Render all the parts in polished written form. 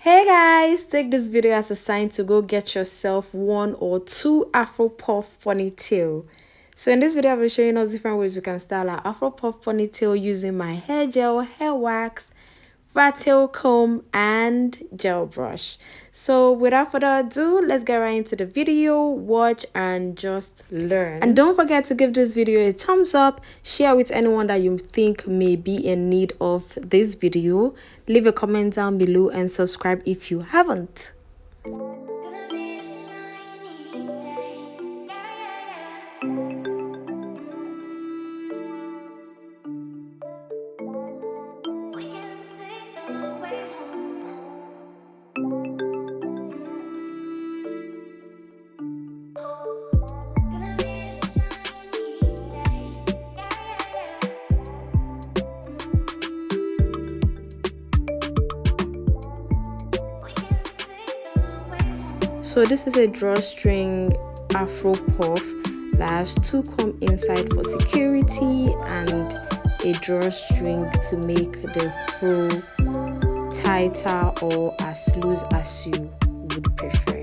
Hey guys, take this video as a sign to go get yourself one or two Afro Puff ponytail. So in this video, I'll be showing us different ways we can style our Afro Puff ponytail using my hair gel, hair wax, Rattail comb, and gel brush. So without further ado, let's get right into the video, watch and just learn. And don't forget to give this video a thumbs up, share with anyone that you think may be in need of this video, leave a comment down below and subscribe if you haven't. So this is a drawstring Afro Puff that has two comb inside for security and a drawstring to make the fro tighter or as loose as you would prefer.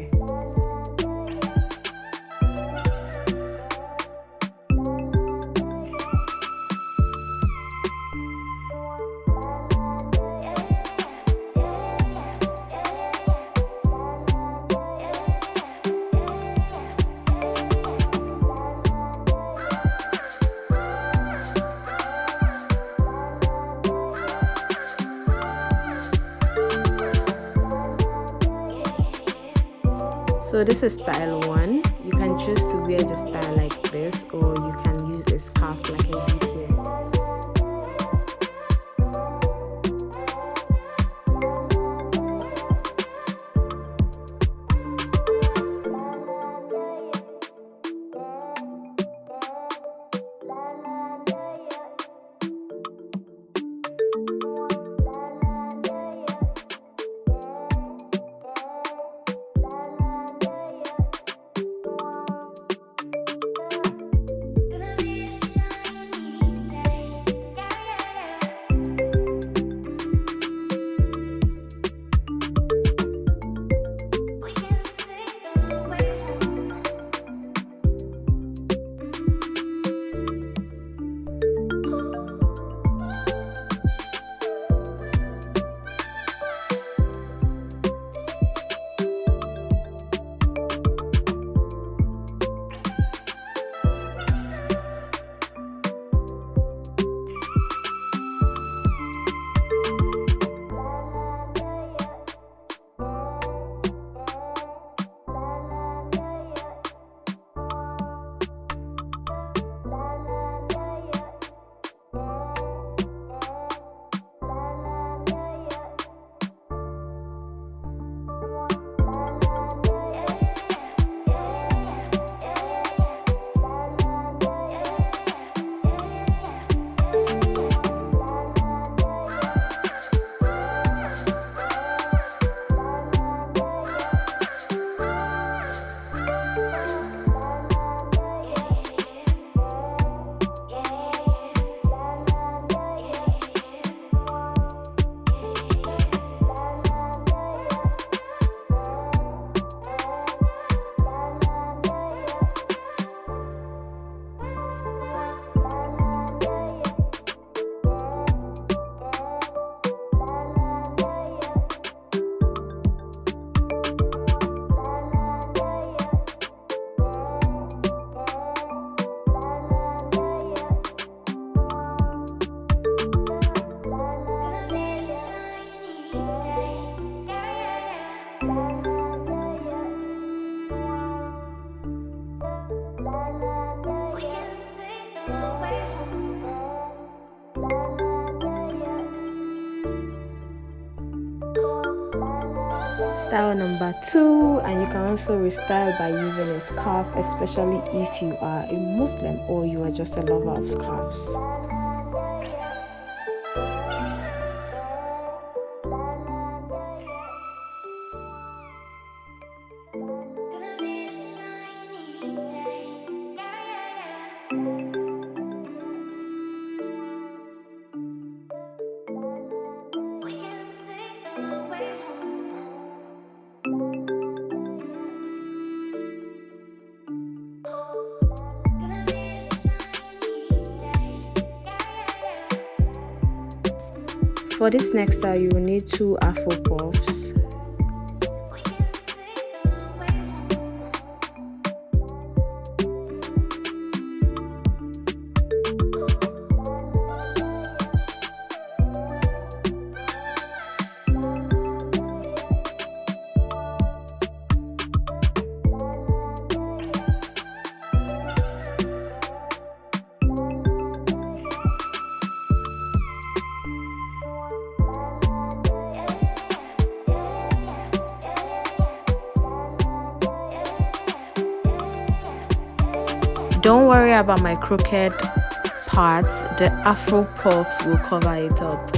So this is style 1. You can choose to wear the style like this, or you can use a scarf like I did here. Style number 2, and you can also restyle by using a scarf, especially if you are a Muslim or you are just a lover of scarves. For this next style, you will need 2 Afro puffs. Don't worry about my crooked parts, the Afro puffs will cover it up.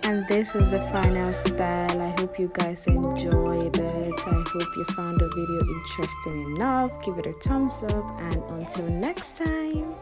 And this is the final style. I hope you guys enjoyed it. I hope you found the video interesting enough. Give it a thumbs up, and until next time.